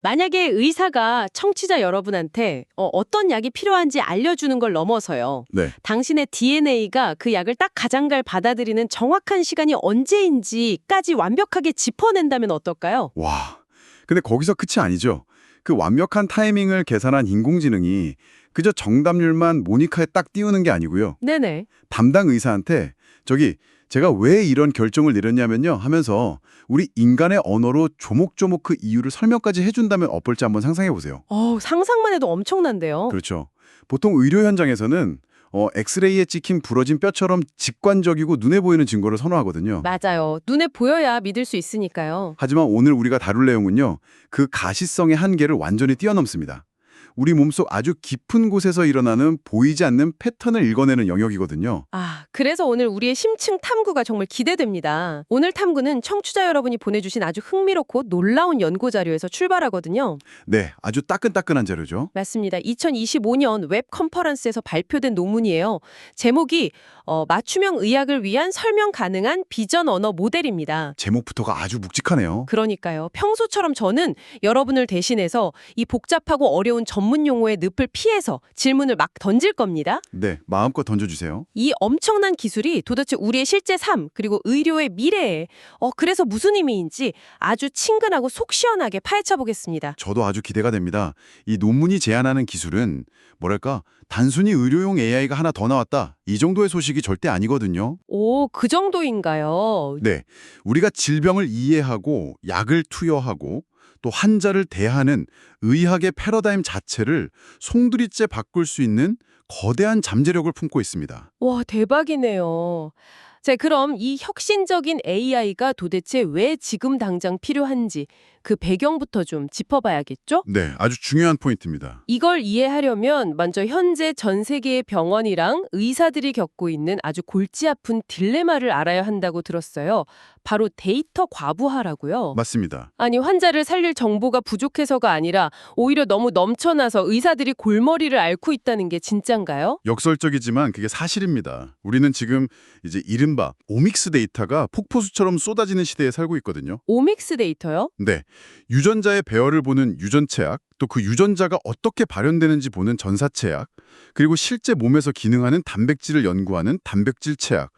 만약에 의사가 청취자 여러분한테 어떤 약이 필요한지 알려주는 걸 넘어서요. 네. 당신의 DNA가 그 약을 딱 가장갈 받아들이는 정확한 시간이 언제인지까지 완벽하게 짚어낸다면 어떨까요? 와. 근데 거기서 끝이 아니죠. 그 완벽한 타이밍을 계산한 인공지능이 그저 정답률만 모니카에 딱 띄우는 게 아니고요. 네네. 담당 의사한테 저기 제가 왜 이런 결정을 내렸냐면요 하면서 우리 인간의 언어로 조목조목 그 이유를 설명까지 해준다면 어떨지 한번 상상해 보세요. 상상만 해도 엄청난데요. 그렇죠. 보통 의료 현장에서는 엑스레이에 찍힌 부러진 뼈처럼 직관적이고 눈에 보이는 증거를 선호하거든요. 맞아요. 눈에 보여야 믿을 수 있으니까요. 하지만 오늘 우리가 다룰 내용은요. 그 가시성의 한계를 완전히 뛰어넘습니다. 우리 몸속 아주 깊은 곳에서 일어나는 보이지 않는 패턴을 읽어내는 영역이거든요. 그래서 오늘 우리의 심층 탐구가 정말 기대됩니다. 오늘 탐구는 청취자 여러분이 보내주신 아주 흥미롭고 놀라운 연구 자료에서 출발하거든요. 네, 아주 따끈따끈한 자료죠. 맞습니다. 2025년 웹 컨퍼런스에서 발표된 논문이에요. 제목이 맞춤형 의학을 위한 설명 가능한 비전 언어 모델입니다. 제목부터가 아주 묵직하네요. 그러니까요. 평소처럼 저는 여러분을 대신해서 이 복잡하고 어려운 전문 용어의 늪을 피해서 질문을 막 던질 겁니다. 네, 마음껏 던져주세요. 이 엄청난 기술이 도대체 우리의 실제 삶 그리고 의료의 미래에 그래서 무슨 의미인지 아주 친근하고 속 시원하게 파헤쳐 보겠습니다. 저도 아주 기대가 됩니다. 이 논문이 제안하는 기술은 뭐랄까 단순히 의료용 AI가 하나 더 나왔다 이 정도의 소식이 절대 아니거든요. 그 정도인가요? 네, 우리가 질병을 이해하고 약을 투여하고 또 환자를 대하는 의학의 패러다임 자체를 송두리째 바꿀 수 있는 거대한 잠재력을 품고 있습니다. 와, 대박이네요. 자, 그럼 이 혁신적인 AI가 도대체 왜 지금 당장 필요한지 그 배경부터 좀 짚어봐야겠죠? 네, 아주 중요한 포인트입니다. 이걸 이해하려면 먼저 현재 전 세계의 병원이랑 의사들이 겪고 있는 아주 골치 아픈 딜레마를 알아야 한다고 들었어요. 바로 데이터 과부하라고요. 맞습니다. 아니, 환자를 살릴 정보가 부족해서가 아니라 오히려 너무 넘쳐나서 의사들이 골머리를 앓고 있다는 게 진짠가요? 역설적이지만 그게 사실입니다. 우리는 지금 이제 이른바 오믹스 데이터가 폭포수처럼 쏟아지는 시대에 살고 있거든요. 오믹스 데이터요? 네, 유전자의 배열을 보는 유전체약, 또 그 유전자가 어떻게 발현되는지 보는 전사체약, 그리고 실제 몸에서 기능하는 단백질을 연구하는 단백질체약.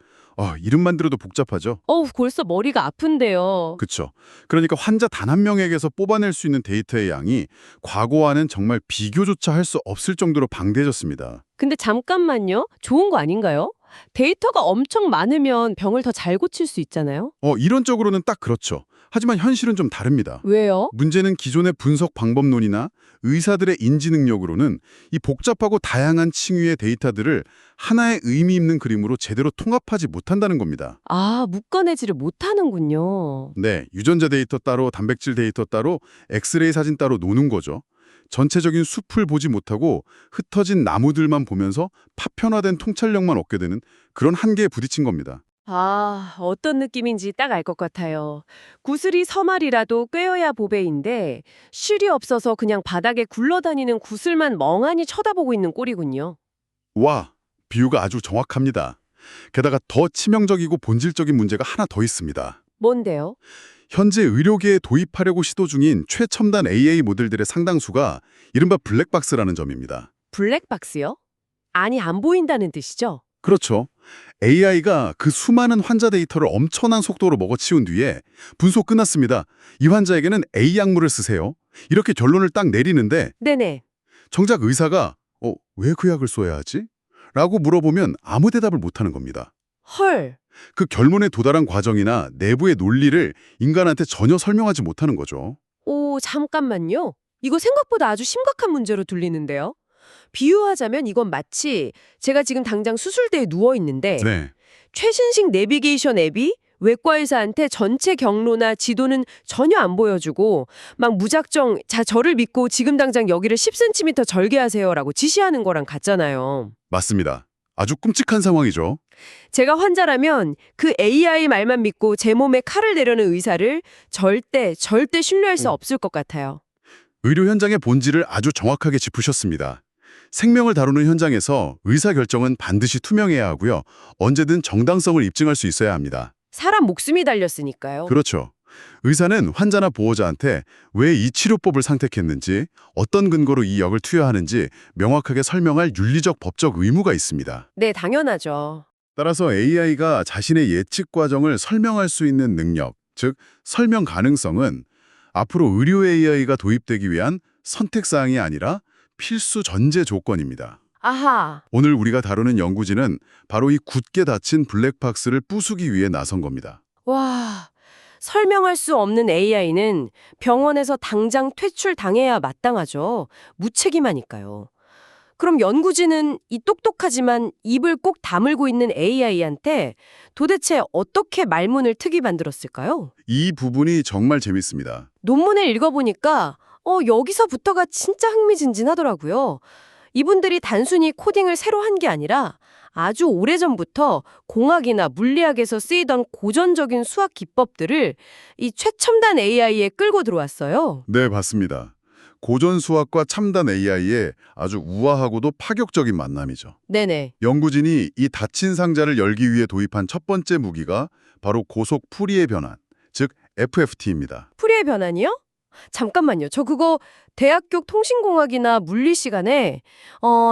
이름만 들어도 복잡하죠? 벌써 머리가 아픈데요. 그렇죠. 그러니까 환자 단 한 명에게서 뽑아낼 수 있는 데이터의 양이 과거와는 정말 비교조차 할 수 없을 정도로 방대해졌습니다. 근데 잠깐만요. 좋은 거 아닌가요? 데이터가 엄청 많으면 병을 더 잘 고칠 수 있잖아요. 이론적으로는 딱 그렇죠. 하지만 현실은 좀 다릅니다. 왜요? 문제는 기존의 분석 방법론이나 의사들의 인지 능력으로는 이 복잡하고 다양한 층위의 데이터들을 하나의 의미 있는 그림으로 제대로 통합하지 못한다는 겁니다. 묶어내지를 못하는군요. 네, 유전자 데이터 따로, 단백질 데이터 따로, 엑스레이 사진 따로 노는 거죠. 전체적인 숲을 보지 못하고 흩어진 나무들만 보면서 파편화된 통찰력만 얻게 되는 그런 한계에 부딪힌 겁니다. 어떤 느낌인지 딱 알 것 같아요. 구슬이 서말이라도 꿰어야 보배인데 실이 없어서 그냥 바닥에 굴러다니는 구슬만 멍하니 쳐다보고 있는 꼴이군요. 와, 비유가 아주 정확합니다. 게다가 더 치명적이고 본질적인 문제가 하나 더 있습니다. 뭔데요? 현재 의료계에 도입하려고 시도 중인 최첨단 AI 모델들의 상당수가 이른바 블랙박스라는 점입니다. 블랙박스요? 아니, 안 보인다는 뜻이죠? 그렇죠. AI가 그 수많은 환자 데이터를 엄청난 속도로 먹어치운 뒤에 분석 끝났습니다. 이 환자에게는 A 약물을 쓰세요. 이렇게 결론을 딱 내리는데 네네. 정작 의사가 왜 그 약을 써야 하지? 라고 물어보면 아무 대답을 못하는 겁니다. 헐. 그 결론에 도달한 과정이나 내부의 논리를 인간한테 전혀 설명하지 못하는 거죠. 잠깐만요. 이거 생각보다 아주 심각한 문제로 들리는데요. 비유하자면 이건 마치 제가 지금 당장 수술대에 누워있는데 네. 최신식 내비게이션 앱이 외과 의사한테 전체 경로나 지도는 전혀 안 보여주고 막 무작정 저를 믿고 지금 당장 여기를 10cm 절개하세요라고 지시하는 거랑 같잖아요. 맞습니다. 아주 끔찍한 상황이죠. 제가 환자라면 그 AI 말만 믿고 제 몸에 칼을 내려는 의사를 절대 신뢰할 수 없을 것 같아요. 의료 현장의 본질을 아주 정확하게 짚으셨습니다. 생명을 다루는 현장에서 의사결정은 반드시 투명해야 하고요. 언제든 정당성을 입증할 수 있어야 합니다. 사람 목숨이 달렸으니까요. 그렇죠. 의사는 환자나 보호자한테 왜 이 치료법을 선택했는지, 어떤 근거로 이 약을 투여하는지 명확하게 설명할 윤리적 법적 의무가 있습니다. 네, 당연하죠. 따라서 AI가 자신의 예측 과정을 설명할 수 있는 능력, 즉 설명 가능성은 앞으로 의료 AI가 도입되기 위한 선택사항이 아니라 필수 전제 조건입니다. 아하. 오늘 우리가 다루는 연구진은 바로 이 굳게 닫힌 블랙박스를 부수기 위해 나선 겁니다. 와, 설명할 수 없는 AI는 병원에서 당장 퇴출당해야 마땅하죠. 무책임하니까요. 그럼 연구진은 이 똑똑하지만 입을 꼭 다물고 있는 AI한테 도대체 어떻게 말문을 트기 만들었을까요? 이 부분이 정말 재밌습니다. 논문을 읽어보니까 여기서부터가 진짜 흥미진진하더라고요. 이분들이 단순히 코딩을 새로 한 게 아니라 아주 오래전부터 공학이나 물리학에서 쓰이던 고전적인 수학 기법들을 이 최첨단 AI에 끌고 들어왔어요. 네, 맞습니다. 고전 수학과 첨단 AI의 아주 우아하고도 파격적인 만남이죠. 네네. 연구진이 이 닫힌 상자를 열기 위해 도입한 첫 번째 무기가 바로 고속 풀이의 변환, 즉 FFT입니다. 풀이의 변환이요? 잠깐만요. 저 그거 대학교 통신공학이나 물리 시간에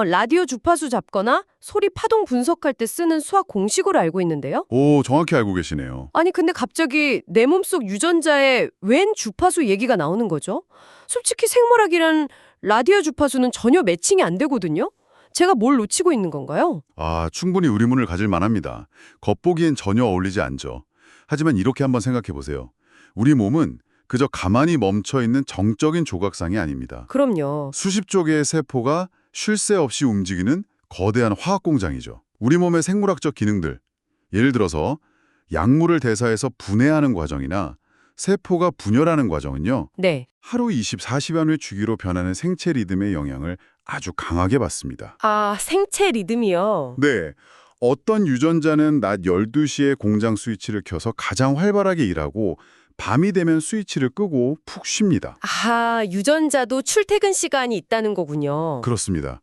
라디오 주파수 잡거나 소리 파동 분석할 때 쓰는 수학 공식으로 알고 있는데요. 오, 정확히 알고 계시네요. 아니 근데 갑자기 내 몸속 유전자에 웬 주파수 얘기가 나오는 거죠? 솔직히 생물학이란 라디오 주파수는 전혀 매칭이 안 되거든요. 제가 뭘 놓치고 있는 건가요? 아, 충분히 의문을 가질 만합니다. 겉보기엔 전혀 어울리지 않죠. 하지만 이렇게 한번 생각해 보세요. 우리 몸은 그저 가만히 멈춰있는 정적인 조각상이 아닙니다. 그럼요. 수십조 개의 세포가 쉴 새 없이 움직이는 거대한 화학 공장이죠. 우리 몸의 생물학적 기능들, 예를 들어서 약물을 대사해서 분해하는 과정이나 세포가 분열하는 과정은요. 네. 하루 24시간의 주기로 변하는 생체 리듬의 영향을 아주 강하게 받습니다. 아, 생체 리듬이요. 네, 어떤 유전자는 낮 12시에 공장 스위치를 켜서 가장 활발하게 일하고 밤이 되면 스위치를 끄고 푹 쉽니다. 아하, 유전자도 출퇴근 시간이 있다는 거군요. 그렇습니다.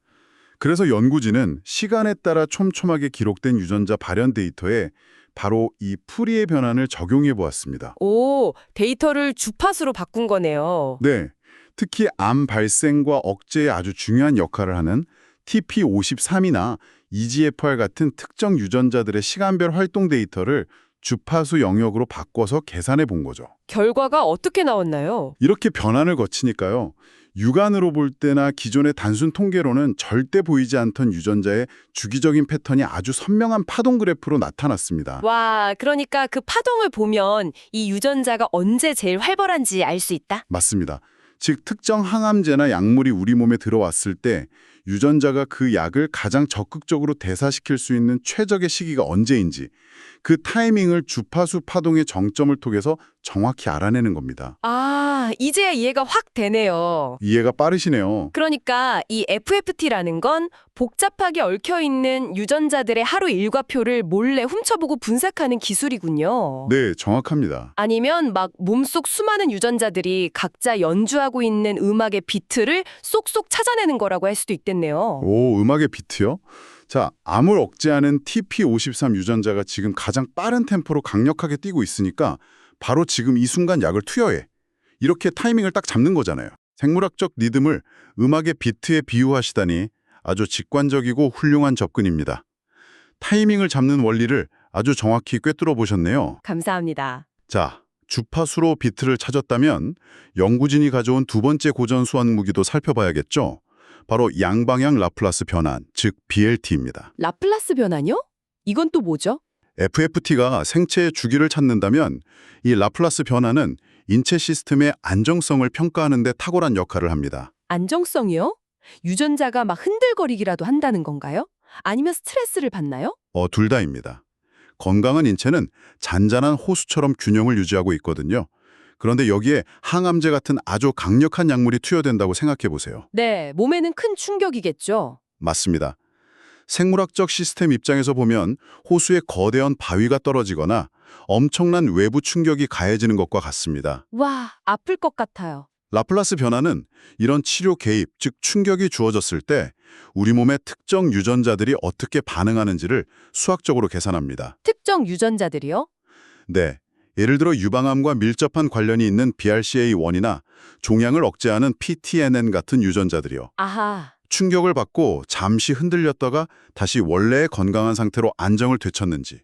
그래서 연구진은 시간에 따라 촘촘하게 기록된 유전자 발현 데이터에 바로 이 풀이의 변환을 적용해 보았습니다. 오, 데이터를 주파수로 바꾼 거네요. 네, 특히 암 발생과 억제에 아주 중요한 역할을 하는 TP53이나 EGFR 같은 특정 유전자들의 시간별 활동 데이터를 주파수 영역으로 바꿔서 계산해 본 거죠. 결과가 어떻게 나왔나요? 이렇게 변환을 거치니까요. 육안으로 볼 때나 기존의 단순 통계로는 절대 보이지 않던 유전자의 주기적인 패턴이 아주 선명한 파동 그래프로 나타났습니다. 와, 그러니까 그 파동을 보면 이 유전자가 언제 제일 활발한지 알 수 있다? 맞습니다. 즉 특정 항암제나 약물이 우리 몸에 들어왔을 때 유전자가 그 약을 가장 적극적으로 대사시킬 수 있는 최적의 시기가 언제인지 그 타이밍을 주파수 파동의 정점을 통해서 정확히 알아내는 겁니다. 아, 이제야 이해가 확 되네요. 이해가 빠르시네요. 그러니까 이 FFT라는 건 복잡하게 얽혀있는 유전자들의 하루 일과표를 몰래 훔쳐보고 분석하는 기술이군요. 네, 정확합니다. 아니면 막 몸속 수많은 유전자들이 각자 연주하고 있는 음악의 비트를 쏙쏙 찾아내는 거라고 할 수도 있겠네요. 오, 음악의 비트요? 자, 암을 억제하는 TP53 유전자가 지금 가장 빠른 템포로 강력하게 뛰고 있으니까 바로 지금 이 순간 약을 투여해. 이렇게 타이밍을 딱 잡는 거잖아요. 생물학적 리듬을 음악의 비트에 비유하시다니 아주 직관적이고 훌륭한 접근입니다. 타이밍을 잡는 원리를 아주 정확히 꿰뚫어 보셨네요. 감사합니다. 자, 주파수로 비트를 찾았다면 연구진이 가져온 두 번째 고전 수학 무기도 살펴봐야겠죠. 바로 양방향 라플라스 변환, 즉 BLT입니다. 라플라스 변환이요? 이건 또 뭐죠? FFT가 생체의 주기를 찾는다면 이 라플라스 변환은 인체 시스템의 안정성을 평가하는 데 탁월한 역할을 합니다. 안정성이요? 유전자가 막 흔들거리기라도 한다는 건가요? 아니면 스트레스를 받나요? 둘 다입니다. 건강한 인체는 잔잔한 호수처럼 균형을 유지하고 있거든요. 그런데 여기에 항암제 같은 아주 강력한 약물이 투여된다고 생각해 보세요. 네, 몸에는 큰 충격이겠죠. 맞습니다. 생물학적 시스템 입장에서 보면 호수에 거대한 바위가 떨어지거나 엄청난 외부 충격이 가해지는 것과 같습니다. 와, 아플 것 같아요. 라플라스 변화는 이런 치료 개입, 즉 충격이 주어졌을 때 우리 몸의 특정 유전자들이 어떻게 반응하는지를 수학적으로 계산합니다. 특정 유전자들이요? 네, 예를 들어 유방암과 밀접한 관련이 있는 BRCA1이나 종양을 억제하는 PTNN 같은 유전자들이요. 아하. 충격을 받고 잠시 흔들렸다가 다시 원래의 건강한 상태로 안정을 되찾는지,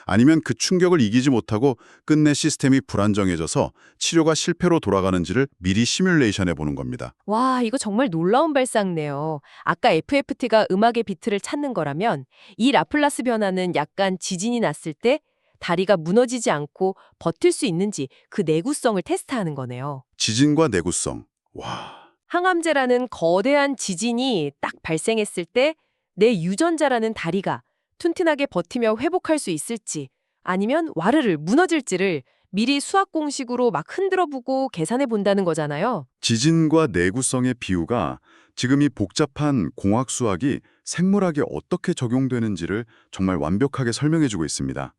아니면 그 충격을 이기지 못하고 끝내 시스템이 불안정해져서 치료가 실패로 돌아가는지를 미리 시뮬레이션해 보는 겁니다. 와, 이거 정말 놀라운 발상네요. 아까 FFT가 음악의 비트를 찾는 거라면 이 라플라스 변화는 약간 지진이 났을 때 다리가 무너지지 않고 버틸 수 있는지 그 내구성을 테스트하는 거네요. 지진과 내구성. 와, 항암제라는 거대한 지진이 딱 발생했을 때 내 유전자라는 다리가 튼튼하게 버티며 회복할 수 있을지 아니면 와르르 무너질지를 미리 수학 공식으로 막 흔들어보고 계산해 본다는 거잖아요. 지진과 내구성의 비유가 지금 이 복잡한 공학 수학이 생물학에 어떻게 적용되는지를 정말 완벽하게 설명해주고 있습니다.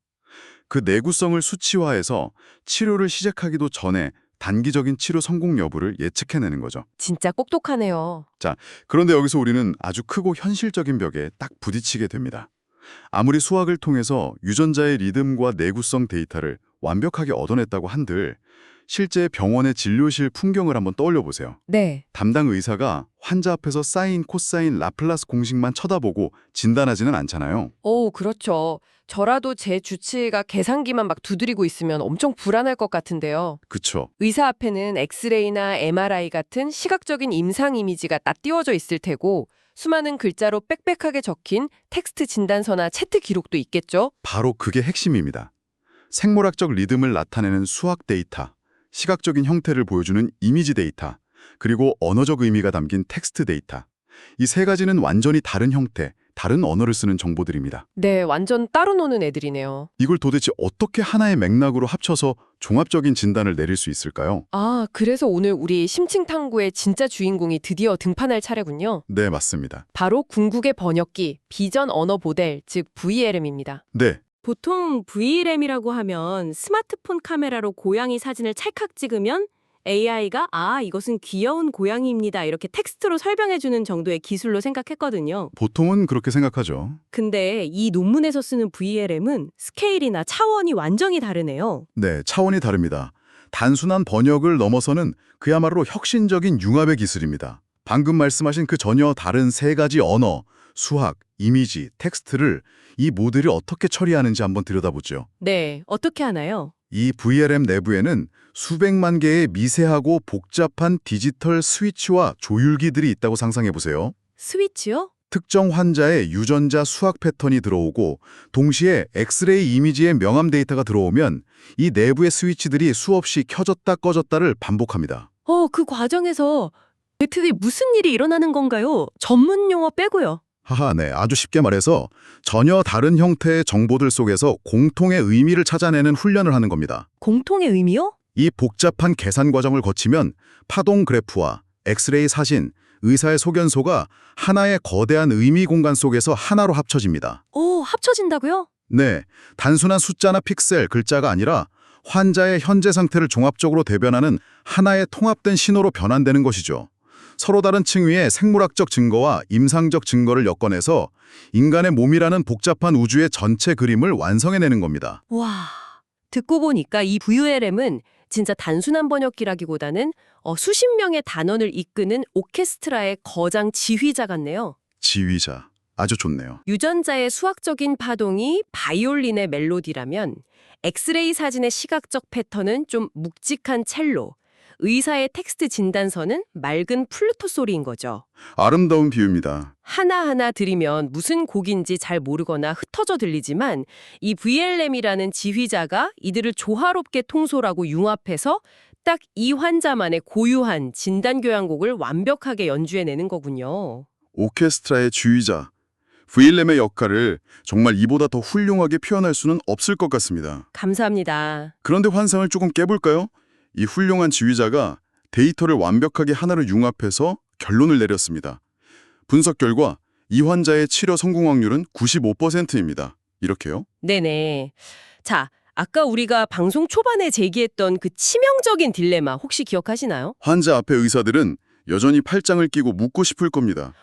그 내구성을 수치화해서 치료를 시작하기도 전에 단기적인 치료 성공 여부를 예측해내는 거죠. 진짜 똑똑하네요. 그런데 여기서 우리는 아주 크고 현실적인 벽에 딱 부딪히게 됩니다. 아무리 수학을 통해서 유전자의 리듬과 내구성 데이터를 완벽하게 얻어냈다고 한들 실제 병원의 진료실 풍경을 한번 떠올려 보세요. 네. 담당 의사가 환자 앞에서 사인, 코사인, 라플라스 공식만 쳐다보고 진단하지는 않잖아요. 오, 그렇죠. 저라도 제 주치의가 계산기만 막 두드리고 있으면 엄청 불안할 것 같은데요. 그쵸. 의사 앞에는 엑스레이나 MRI 같은 시각적인 임상 이미지가 딱 띄워져 있을 테고 수많은 글자로 빽빽하게 적힌 텍스트 진단서나 채트 기록도 있겠죠? 바로 그게 핵심입니다. 생물학적 리듬을 나타내는 수학 데이터, 시각적인 형태를 보여주는 이미지 데이터, 그리고 언어적 의미가 담긴 텍스트 데이터. 이 세 가지는 완전히 다른 형태, 다른 언어를 쓰는 정보들입니다. 네, 완전 따로 노는 애들이네요. 이걸 도대체 어떻게 하나의 맥락으로 합쳐서 종합적인 진단을 내릴 수 있을까요? 아, 그래서 오늘 우리 심층탐구의 진짜 주인공이 드디어 등판할 차례군요. 네, 맞습니다. 바로 궁극의 번역기, 비전 언어 모델, 즉 VLM입니다. 네, 보통 VLM이라고 하면 스마트폰 카메라로 고양이 사진을 찰칵 찍으면 AI가 이것은 귀여운 고양이입니다. 이렇게 텍스트로 설명해주는 정도의 기술로 생각했거든요. 보통은 그렇게 생각하죠. 근데 이 논문에서 쓰는 VLM은 스케일이나 차원이 완전히 다르네요. 네, 차원이 다릅니다. 단순한 번역을 넘어서는 그야말로 혁신적인 융합의 기술입니다. 방금 말씀하신 그 전혀 다른 세 가지 언어, 수학, 이미지, 텍스트를 이 모델이 어떻게 처리하는지 한번 들여다보죠. 네, 어떻게 하나요? 이 VLM 내부에는 수백만 개의 미세하고 복잡한 디지털 스위치와 조율기들이 있다고 상상해보세요. 스위치요? 특정 환자의 유전자 수학 패턴이 들어오고 동시에 엑스레이 이미지의 명암 데이터가 들어오면 이 내부의 스위치들이 수없이 켜졌다 꺼졌다를 반복합니다. 그 과정에서 대체 무슨 일이 일어나는 건가요? 전문 용어 빼고요. 하하, 네. 아주 쉽게 말해서 전혀 다른 형태의 정보들 속에서 공통의 의미를 찾아내는 훈련을 하는 겁니다. 공통의 의미요? 이 복잡한 계산 과정을 거치면 파동 그래프와 엑스레이 사진, 의사의 소견서가 하나의 거대한 의미 공간 속에서 하나로 합쳐집니다. 합쳐진다고요? 네, 단순한 숫자나 픽셀, 글자가 아니라 환자의 현재 상태를 종합적으로 대변하는 하나의 통합된 신호로 변환되는 것이죠. 서로 다른 층위의 생물학적 증거와 임상적 증거를 엮어내서 인간의 몸이라는 복잡한 우주의 전체 그림을 완성해내는 겁니다. 와, 듣고 보니까 이 VLM은 진짜 단순한 번역기라기보다는 수십 명의 단원을 이끄는 오케스트라의 거장 지휘자 같네요. 지휘자, 아주 좋네요. 유전자의 수학적인 파동이 바이올린의 멜로디라면 엑스레이 사진의 시각적 패턴은 좀 묵직한 첼로, 의사의 텍스트 진단서는 맑은 플루토 소리인 거죠. 아름다운 비유입니다. 하나하나 들으면 무슨 곡인지 잘 모르거나 흩어져 들리지만 이 VLM이라는 지휘자가 이들을 조화롭게 통솔하고 융합해서 딱 이 환자만의 고유한 진단교향곡을 완벽하게 연주해내는 거군요. 오케스트라의 지휘자, VLM의 역할을 정말 이보다 더 훌륭하게 표현할 수는 없을 것 같습니다. 감사합니다. 그런데 환상을 조금 깨볼까요? 이 훌륭한 지휘자가 데이터를 완벽하게 하나로 융합해서 결론을 내렸습니다. 분석 결과 이 환자의 치료 성공 확률은 95%입니다. 이렇게요? 네네. 자, 아까 우리가 방송 초반에 제기했던 그 치명적인 딜레마 혹시 기억하시나요? 환자 앞에 의사들은 여전히 팔짱을 끼고 묻고 싶을 겁니다.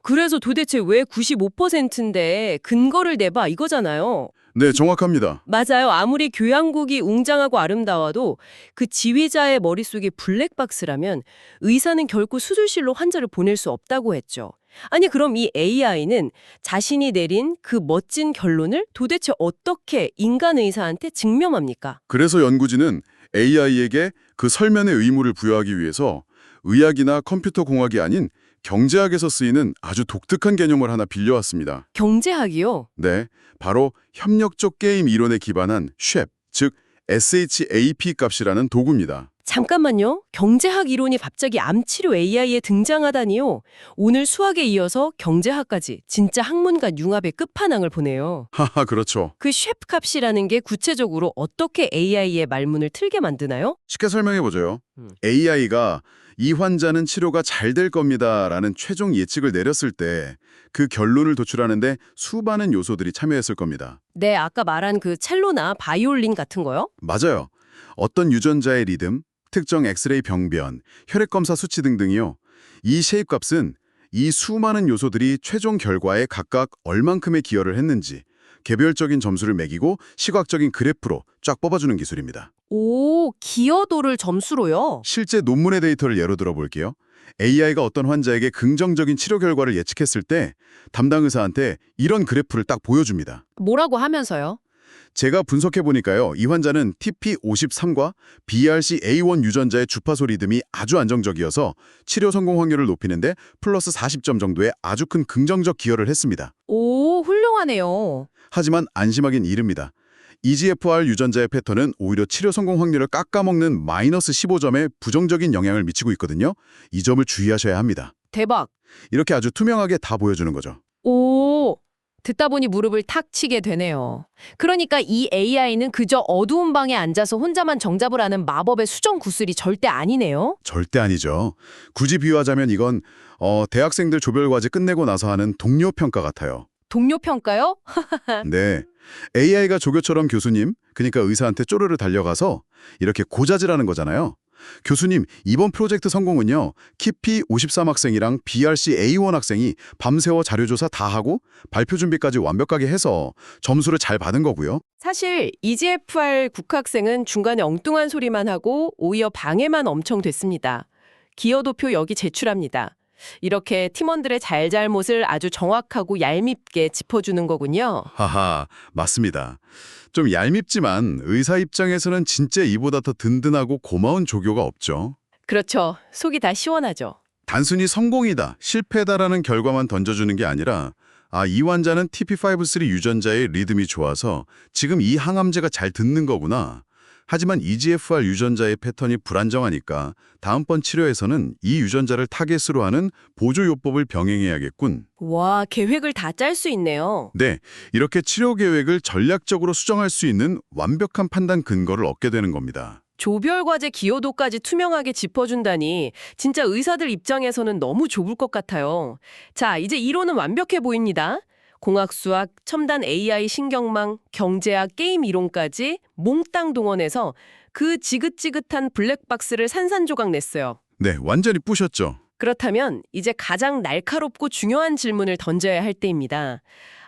그래서 도대체 왜 95%인데 근거를 내봐 이거잖아요. 네, 정확합니다. 맞아요. 아무리 교양국이 웅장하고 아름다워도 그 지휘자의 머릿속이 블랙박스라면 의사는 결코 수술실로 환자를 보낼 수 없다고 했죠. 아니 그럼 이 AI는 자신이 내린 그 멋진 결론을 도대체 어떻게 인간 의사한테 증명합니까? 그래서 연구진은 AI에게 그 설면의 의무를 부여하기 위해서 의학이나 컴퓨터 공학이 아닌 경제학에서 쓰이는 아주 독특한 개념을 하나 빌려왔습니다. 경제학이요? 네, 바로 협력적 게임 이론에 기반한 쉐프, 즉 SHAP 값이라는 도구입니다. 잠깐만요. 경제학 이론이 갑자기 암치료 AI에 등장하다니요. 오늘 수학에 이어서 경제학까지 진짜 학문과 융합의 끝판왕을 보네요. 하하, 그렇죠. 그 쉐프 값이라는 게 구체적으로 어떻게 AI의 말문을 틀게 만드나요? 쉽게 설명해보죠. 음. AI가 이 환자는 치료가 잘 될 겁니다라는 최종 예측을 내렸을 때 그 결론을 도출하는데 수많은 요소들이 참여했을 겁니다. 네, 아까 말한 그 첼로나 바이올린 같은 거요? 맞아요. 어떤 유전자의 리듬, 특정 엑스레이 병변, 혈액검사 수치 등등이요. 이 쉐입 값은 이 수많은 요소들이 최종 결과에 각각 얼만큼의 기여를 했는지 개별적인 점수를 매기고 시각적인 그래프로 쫙 뽑아주는 기술입니다. 오, 기여도를 점수로요? 실제 논문의 데이터를 예로 들어볼게요. AI가 어떤 환자에게 긍정적인 치료 결과를 예측했을 때 담당 의사한테 이런 그래프를 딱 보여줍니다. 뭐라고 하면서요? 제가 분석해보니까요. 이 환자는 TP53과 BRCA1 유전자의 주파수 리듬이 아주 안정적이어서 치료 성공 확률을 높이는데 플러스 40점 정도의 아주 큰 긍정적 기여를 했습니다. 오, 훌륭하네요. 하지만 안심하긴 이릅니다. EGFR 유전자의 패턴은 오히려 치료 성공 확률을 깎아먹는 마이너스 15점의 부정적인 영향을 미치고 있거든요. 이 점을 주의하셔야 합니다. 대박. 이렇게 아주 투명하게 다 보여주는 거죠. 오, 듣다 보니 무릎을 탁 치게 되네요. 그러니까 이 AI는 그저 어두운 방에 앉아서 혼자만 정답을 아는 마법의 수정 구슬이 절대 아니네요. 절대 아니죠. 굳이 비유하자면 이건 대학생들 조별과제 끝내고 나서 하는 동료 평가 같아요. 동료 평가요? 네. AI가 조교처럼 교수님, 그러니까 의사한테 쪼르르 달려가서 이렇게 고자질하는 거잖아요. 교수님, 이번 프로젝트 성공은요. 키피 53 학생이랑 BRC A1 학생이 밤새워 자료조사 다 하고 발표 준비까지 완벽하게 해서 점수를 잘 받은 거고요. 사실 EGFR 국학생은 중간에 엉뚱한 소리만 하고 오히려 방해만 엄청 됐습니다. 기여도표 여기 제출합니다. 이렇게 팀원들의 잘잘못을 아주 정확하고 얄밉게 짚어주는 거군요. 하하, 맞습니다. 좀 얄밉지만 의사 입장에서는 진짜 이보다 더 든든하고 고마운 조교가 없죠. 그렇죠. 속이 다 시원하죠. 단순히 성공이다, 실패다라는 결과만 던져주는 게 아니라 이 환자는 TP53 유전자의 리듬이 좋아서 지금 이 항암제가 잘 듣는 거구나. 하지만 EGFR 유전자의 패턴이 불안정하니까 다음번 치료에서는 이 유전자를 타겟으로 하는 보조요법을 병행해야겠군. 와, 계획을 다 짤 수 있네요. 네, 이렇게 치료 계획을 전략적으로 수정할 수 있는 완벽한 판단 근거를 얻게 되는 겁니다. 조별과제 기여도까지 투명하게 짚어준다니 진짜 의사들 입장에서는 너무 좁을 것 같아요. 자, 이제 이론은 완벽해 보입니다. 공학수학, 첨단 AI 신경망, 경제학, 게임 이론까지 몽땅 동원해서 그 지긋지긋한 블랙박스를 산산조각 냈어요. 네, 완전히 뿌셨죠. 그렇다면 이제 가장 날카롭고 중요한 질문을 던져야 할 때입니다.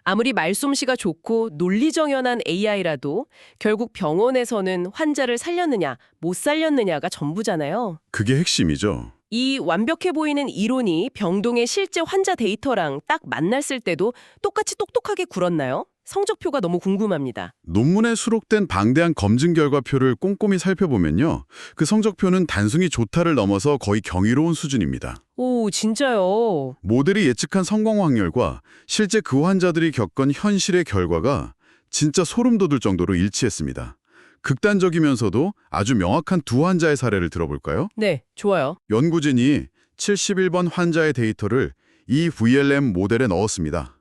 아무리 말솜씨가 좋고 논리정연한 AI라도 결국 병원에서는 환자를 살렸느냐, 못 살렸느냐가 전부잖아요. 그게 핵심이죠. 이 완벽해 보이는 이론이 병동의 실제 환자 데이터랑 딱 만났을 때도 똑같이 똑똑하게 굴었나요? 성적표가 너무 궁금합니다. 논문에 수록된 방대한 검증 결과표를 꼼꼼히 살펴보면요. 그 성적표는 단순히 좋다를 넘어서 거의 경이로운 수준입니다. 오, 진짜요? 모델이 예측한 성공 확률과 실제 그 환자들이 겪은 현실의 결과가 진짜 소름 돋을 정도로 일치했습니다. 극단적이면서도 아주 명확한 두 환자의 사례를 들어볼까요? 네, 좋아요. 연구진이 71번 환자의 데이터를 이 VLM 모델에 넣었습니다.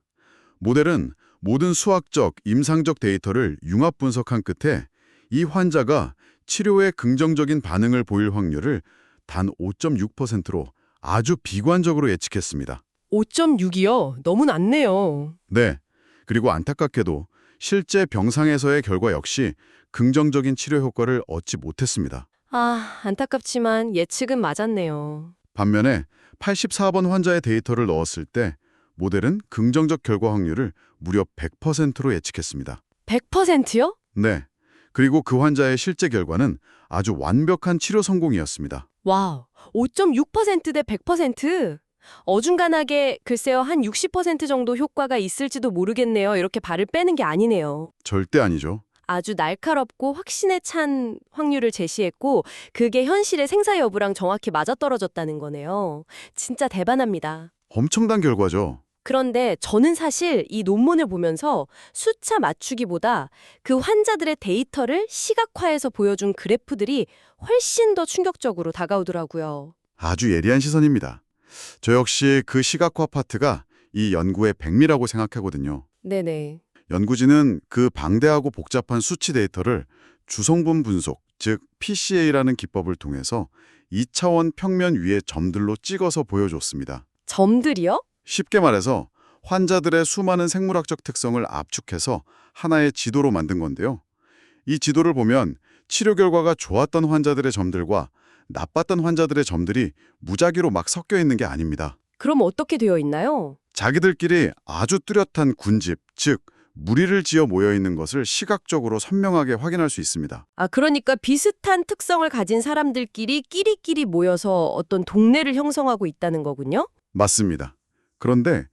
모델은 모든 수학적, 임상적 데이터를 융합 분석한 끝에 이 환자가 치료에 긍정적인 반응을 보일 확률을 단 5.6%로 아주 비관적으로 예측했습니다. 5.6이요? 너무 낮네요. 네, 그리고 안타깝게도 실제 병상에서의 결과 역시 긍정적인 치료 효과를 얻지 못했습니다. 아, 안타깝지만 예측은 맞았네요. 반면에 84번 환자의 데이터를 넣었을 때 모델은 긍정적 결과 확률을 무려 100%로 예측했습니다. 100%요? 네. 그리고 그 환자의 실제 결과는 아주 완벽한 치료 성공이었습니다. 와우, 5.6%대 100%? 어중간하게 글쎄요, 한 60% 정도 효과가 있을지도 모르겠네요. 이렇게 발을 빼는 게 아니네요. 절대 아니죠. 아주 날카롭고 확신에 찬 확률을 제시했고 그게 현실의 생사 여부랑 정확히 맞아떨어졌다는 거네요. 진짜 대단합니다. 엄청난 결과죠. 그런데 저는 사실 이 논문을 보면서 숫자 맞추기보다 그 환자들의 데이터를 시각화해서 보여준 그래프들이 훨씬 더 충격적으로 다가오더라고요. 아주 예리한 시선입니다. 저 역시 그 시각화 파트가 이 연구의 백미라고 생각하거든요. 네네. 연구진은 그 방대하고 복잡한 수치 데이터를 주성분 분석, 즉 PCA라는 기법을 통해서 2차원 평면 위에 점들로 찍어서 보여줬습니다. 점들이요? 쉽게 말해서 환자들의 수많은 생물학적 특성을 압축해서 하나의 지도로 만든 건데요. 이 지도를 보면 치료 결과가 좋았던 환자들의 점들과 나빴던 환자들의 점들이 무작위로 막 섞여 있는 게 아닙니다. 그럼 어떻게 되어 있나요? 자기들끼리 아주 뚜렷한 군집, 즉 무리를 지어 모여 있는 것을 시각적으로 선명하게 확인할 수 있습니다. 아, 그러니까 비슷한 특성을 가진 사람들끼리 끼리끼리 모여서 어떤 동네를 형성하고 있다는 거군요? 맞습니다. 그런데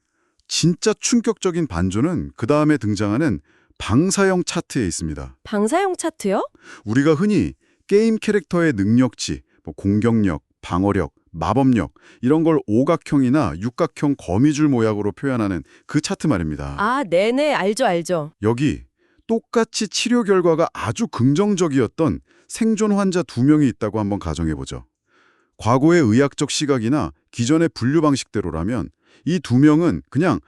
진짜 충격적인 반전은 그 다음에 등장하는 방사형 차트에 있습니다. 방사형 차트요? 우리가 흔히 게임 캐릭터의 능력치, 공격력, 방어력, 마법력 이런 걸 오각형이나 육각형 거미줄 모양으로 표현하는 그 차트 말입니다. 아, 네네, 알죠. 여기 똑같이 치료 결과가 아주 긍정적이었던 생존 환자 2명이 있다고 한번 가정해보죠. 과거의 의학적 시각이나 기존의 분류 방식대로라면 이 2명은 그냥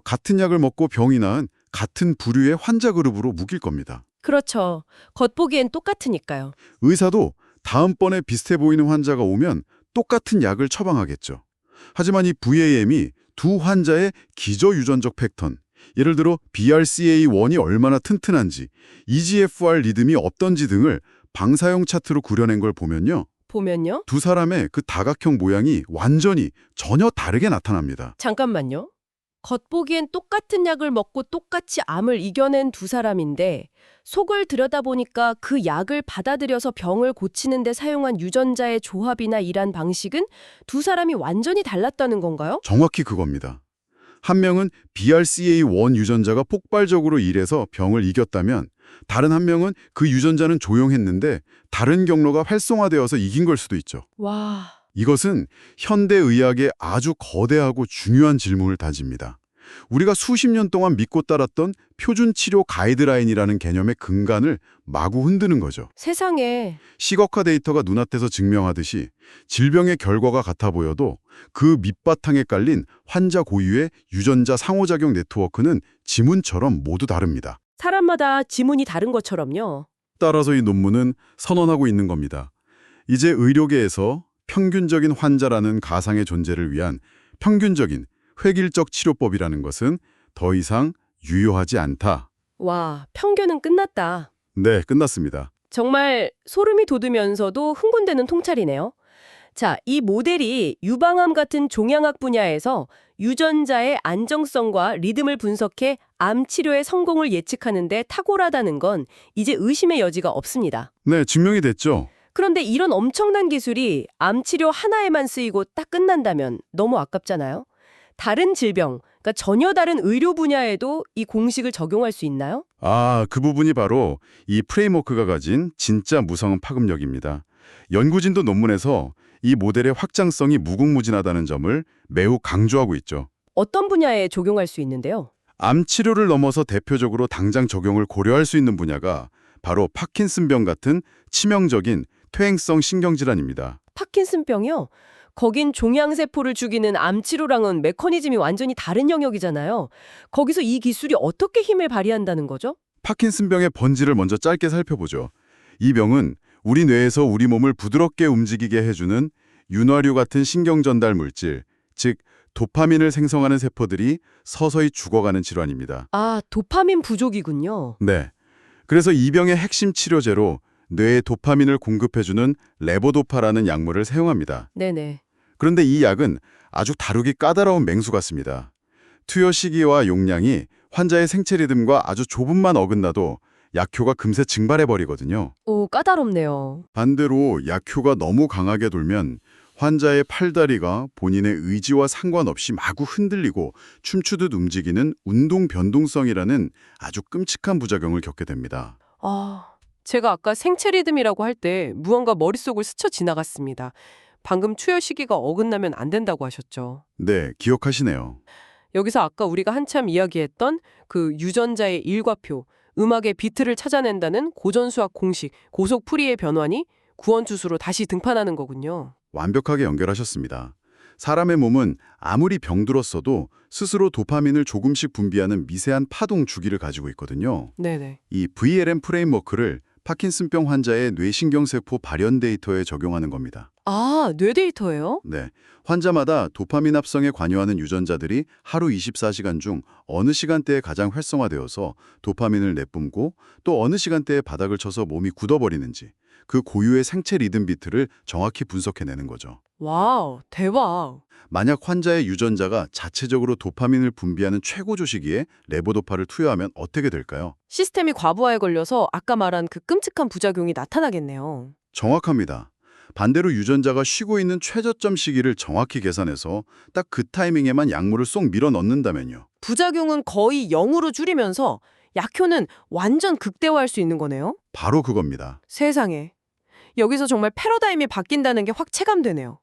같은 약을 먹고 병이 나은 같은 부류의 환자 그룹으로 묶일 겁니다. 그렇죠. 겉보기엔 똑같으니까요. 의사도 다음번에 비슷해 보이는 환자가 오면 똑같은 약을 처방하겠죠. 하지만 이 VAM이 두 환자의 기저유전적 패턴, 예를 들어 BRCA1이 얼마나 튼튼한지, EGFR 리듬이 어떤지 등을 방사형 차트로 그려낸 걸 보면요. 보면요? 두 사람의 그 다각형 모양이 완전히 전혀 다르게 나타납니다. 잠깐만요. 겉보기엔 똑같은 약을 먹고 똑같이 암을 이겨낸 두 사람인데 속을 들여다보니까 그 약을 받아들여서 병을 고치는 데 사용한 유전자의 조합이나 일한 방식은 두 사람이 완전히 달랐다는 건가요? 정확히 그겁니다. 한 명은 BRCA1 유전자가 폭발적으로 일해서 병을 이겼다면 다른 한 명은 그 유전자는 조용했는데 다른 경로가 활성화되어서 이긴 걸 수도 있죠. 와, 이것은 현대의학의 아주 거대하고 중요한 질문을 던집니다. 우리가 수십 년 동안 믿고 따랐던 표준 치료 가이드라인이라는 개념의 근간을 마구 흔드는 거죠. 세상에. 시각화 데이터가 눈앞에서 증명하듯이 질병의 결과가 같아 보여도 그 밑바탕에 깔린 환자 고유의 유전자 상호작용 네트워크는 지문처럼 모두 다릅니다. 사람마다 지문이 다른 것처럼요. 따라서 이 논문은 선언하고 있는 겁니다. 이제 의료계에서 평균적인 환자라는 가상의 존재를 위한 평균적인 획일적 치료법이라는 것은 더 이상 유효하지 않다. 와, 편견은 끝났다. 네, 끝났습니다. 정말 소름이 돋으면서도 흥분되는 통찰이네요. 자, 이 모델이 유방암 같은 종양학 분야에서 유전자의 안정성과 리듬을 분석해 암 치료의 성공을 예측하는 데 탁월하다는 건 이제 의심의 여지가 없습니다. 네, 증명이 됐죠. 그런데 이런 엄청난 기술이 암 치료 하나에만 쓰이고 딱 끝난다면 너무 아깝잖아요. 다른 질병, 그러니까 전혀 다른 의료 분야에도 이 공식을 적용할 수 있나요? 그 부분이 바로 이 프레임워크가 가진 진짜 무서운 파급력입니다. 연구진도 논문에서 이 모델의 확장성이 무궁무진하다는 점을 매우 강조하고 있죠. 어떤 분야에 적용할 수 있는데요? 암 치료를 넘어서 대표적으로 당장 적용을 고려할 수 있는 분야가 바로 파킨슨병 같은 치명적인 퇴행성 신경질환입니다. 파킨슨병이요? 거긴 종양세포를 죽이는 암 치료랑은 메커니즘이 완전히 다른 영역이잖아요. 거기서 이 기술이 어떻게 힘을 발휘한다는 거죠? 파킨슨병의 본질을 먼저 짧게 살펴보죠. 이 병은 우리 뇌에서 우리 몸을 부드럽게 움직이게 해주는 윤활유 같은 신경전달 물질, 즉 도파민을 생성하는 세포들이 서서히 죽어가는 질환입니다. 아, 도파민 부족이군요. 네. 그래서 이 병의 핵심 치료제로 뇌에 도파민을 공급해주는 레보도파라는 약물을 사용합니다. 네네. 그런데 이 약은 아주 다루기 까다로운 맹수 같습니다. 투여 시기와 용량이 환자의 생체 리듬과 아주 조금만 어긋나도 약효가 금세 증발해버리거든요. 오, 까다롭네요. 반대로 약효가 너무 강하게 돌면 환자의 팔다리가 본인의 의지와 상관없이 마구 흔들리고 춤추듯 움직이는 운동 변동성이라는 아주 끔찍한 부작용을 겪게 됩니다. 제가 아까 생체 리듬이라고 할 때 무언가 머릿속을 스쳐 지나갔습니다. 방금 투여 시기가 어긋나면 안 된다고 하셨죠. 네, 기억하시네요. 여기서 아까 우리가 한참 이야기했던 그 유전자의 일과표, 음악의 비트를 찾아낸다는 고전수학 공식, 고속 풀이의 변환이 구원투수로 다시 등판하는 거군요. 완벽하게 연결하셨습니다. 사람의 몸은 아무리 병들었어도 스스로 도파민을 조금씩 분비하는 미세한 파동 주기를 가지고 있거든요. 네네. 이 VLM 프레임워크를 파킨슨병 환자의 뇌신경세포 발현 데이터에 적용하는 겁니다. 아, 뇌 데이터예요? 네, 환자마다 도파민 합성에 관여하는 유전자들이 하루 24시간 중 어느 시간대에 가장 활성화되어서 도파민을 내뿜고 또 어느 시간대에 바닥을 쳐서 몸이 굳어버리는지 그 고유의 생체 리듬 비트를 정확히 분석해내는 거죠. 와우, 대박. 만약 환자의 유전자가 자체적으로 도파민을 분비하는 최고조 시기에 레보도파를 투여하면 어떻게 될까요? 시스템이 과부하에 걸려서 아까 말한 그 끔찍한 부작용이 나타나겠네요. 정확합니다. 반대로 유전자가 쉬고 있는 최저점 시기를 정확히 계산해서 딱 그 타이밍에만 약물을 쏙 밀어 넣는다면요. 부작용은 거의 0으로 줄이면서 약효는 완전 극대화할 수 있는 거네요. 바로 그겁니다. 세상에. 여기서 정말 패러다임이 바뀐다는 게 확 체감되네요.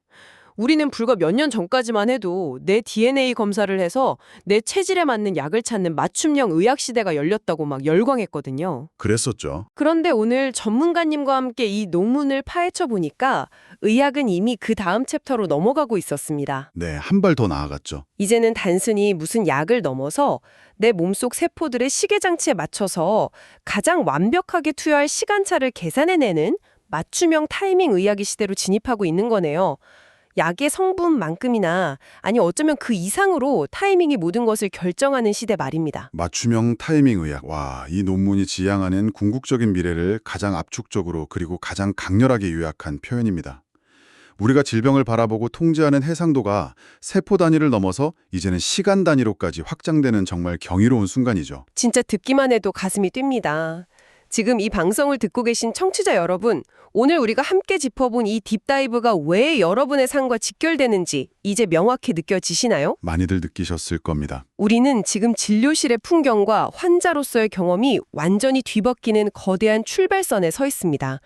우리는 불과 몇 년 전까지만 해도 내 DNA 검사를 해서 내 체질에 맞는 약을 찾는 맞춤형 의학 시대가 열렸다고 막 열광했거든요. 그랬었죠. 그런데 오늘 전문가님과 함께 이 논문을 파헤쳐 보니까 의학은 이미 그 다음 챕터로 넘어가고 있었습니다. 네, 한 발 더 나아갔죠. 이제는 단순히 무슨 약을 넘어서 내 몸속 세포들의 시계장치에 맞춰서 가장 완벽하게 투여할 시간차를 계산해내는 맞춤형 타이밍 의학의 시대로 진입하고 있는 거네요. 약의 성분만큼이나 아니 어쩌면 그 이상으로 타이밍이 모든 것을 결정하는 시대 말입니다. 맞춤형 타이밍 의학. 와, 이 논문이 지향하는 궁극적인 미래를 가장 압축적으로 그리고 가장 강렬하게 요약한 표현입니다. 우리가 질병을 바라보고 통제하는 해상도가 세포 단위를 넘어서 이제는 시간 단위로까지 확장되는 정말 경이로운 순간이죠. 진짜 듣기만 해도 가슴이 뜁니다. 지금 이 방송을 듣고 계신 청취자 여러분, 오늘 우리가 함께 짚어본 이 딥다이브가 왜 여러분의 삶과 직결되는지 이제 명확히 느껴지시나요? 많이들 느끼셨을 겁니다. 우리는 지금 진료실의 풍경과 환자로서의 경험이 완전히 뒤바뀌는 거대한 출발선에 서 있습니다.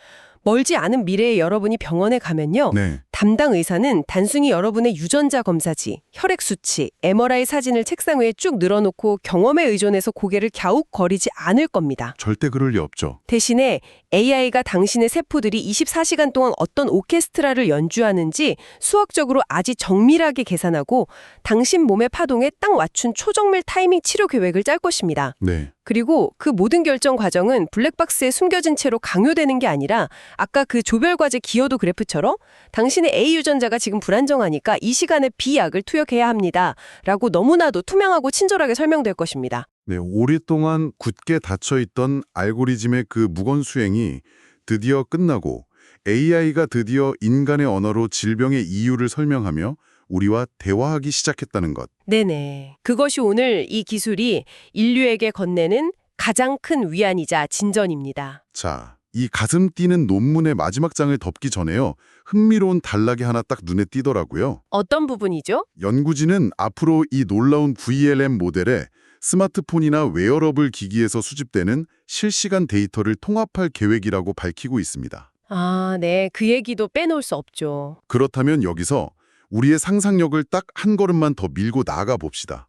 멀지 않은 미래에 여러분이 병원에 가면요. 네, 담당 의사는 단순히 여러분의 유전자 검사지, 혈액 수치, MRI 사진을 책상 위에 쭉 늘어놓고 경험에 의존해서 고개를 갸웃거리지 않을 겁니다. 절대 그럴 리 없죠. 대신에 AI가 당신의 세포들이 24시간 동안 어떤 오케스트라를 연주하는지 수학적으로 아주 정밀하게 계산하고 당신 몸의 파동에 딱 맞춘 초정밀 타이밍 치료 계획을 짤 것입니다. 네, 그리고 그 모든 결정 과정은 블랙박스에 숨겨진 채로 강요되는 게 아니라 아까 그 조별과제 기여도 그래프처럼 당신의 A 유전자가 지금 불안정하니까 이 시간에 B 약을 투여해야 합니다. 라고 너무나도 투명하고 친절하게 설명될 것입니다. 네, 오랫동안 굳게 닫혀있던 알고리즘의 그 무건 수행이 드디어 끝나고 AI가 드디어 인간의 언어로 질병의 이유를 설명하며 우리와 대화하기 시작했다는 것. 네네. 그것이 오늘 이 기술이 인류에게 건네는 가장 큰 위안이자 진전입니다. 자, 이 가슴 뛰는 논문의 마지막 장을 덮기 전에요. 흥미로운 단락이 하나 딱 눈에 띄더라고요. 어떤 부분이죠? 연구진은 앞으로 이 놀라운 VLM 모델에 스마트폰이나 웨어러블 기기에서 수집되는 실시간 데이터를 통합할 계획이라고 밝히고 있습니다. 아, 네. 그 얘기도 빼놓을 수 없죠. 그렇다면 여기서 우리의 상상력을 딱 한 걸음만 더 밀고 나아가 봅시다.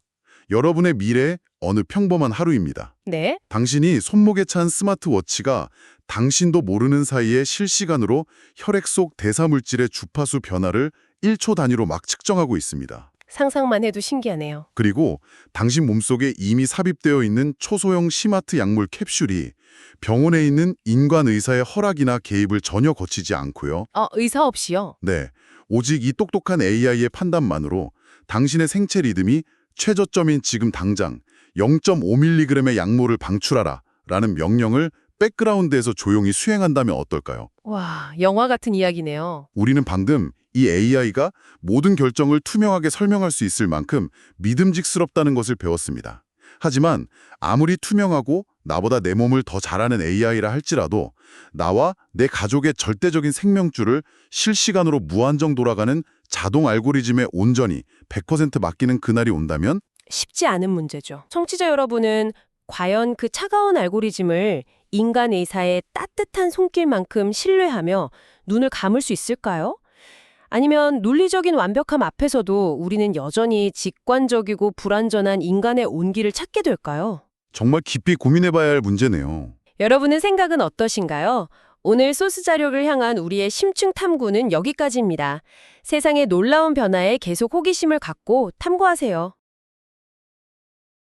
여러분의 미래 어느 평범한 하루입니다. 네. 당신이 손목에 찬 스마트워치가 당신도 모르는 사이에 실시간으로 혈액 속 대사물질의 주파수 변화를 1초 단위로 막 측정하고 있습니다. 상상만 해도 신기하네요. 그리고 당신 몸속에 이미 삽입되어 있는 초소형 스마트 약물 캡슐이 병원에 있는 인간 의사의 허락이나 개입을 전혀 거치지 않고요. 의사 없이요? 네, 오직 이 똑똑한 AI의 판단만으로 당신의 생체 리듬이 최저점인 지금 당장 0.5mg의 약물을 방출하라 라는 명령을 백그라운드에서 조용히 수행한다면 어떨까요? 와, 영화 같은 이야기네요. 우리는 방금 이 AI가 모든 결정을 투명하게 설명할 수 있을 만큼 믿음직스럽다는 것을 배웠습니다. 하지만 아무리 투명하고 나보다 내 몸을 더 잘 아는 AI라 할지라도 나와 내 가족의 절대적인 생명줄을 실시간으로 무한정 돌아가는 자동 알고리즘에 온전히 100% 맡기는 그날이 온다면 쉽지 않은 문제죠. 청취자 여러분은 과연 그 차가운 알고리즘을 인간 의사의 따뜻한 손길만큼 신뢰하며 눈을 감을 수 있을까요? 아니면 논리적인 완벽함 앞에서도 우리는 여전히 직관적이고 불완전한 인간의 온기를 찾게 될까요? 정말 깊이 고민해봐야 할 문제네요. 여러분의 생각은 어떠신가요? 오늘 소스 자료를 향한 우리의 심층 탐구는 여기까지입니다. 세상의 놀라운 변화에 계속 호기심을 갖고 탐구하세요.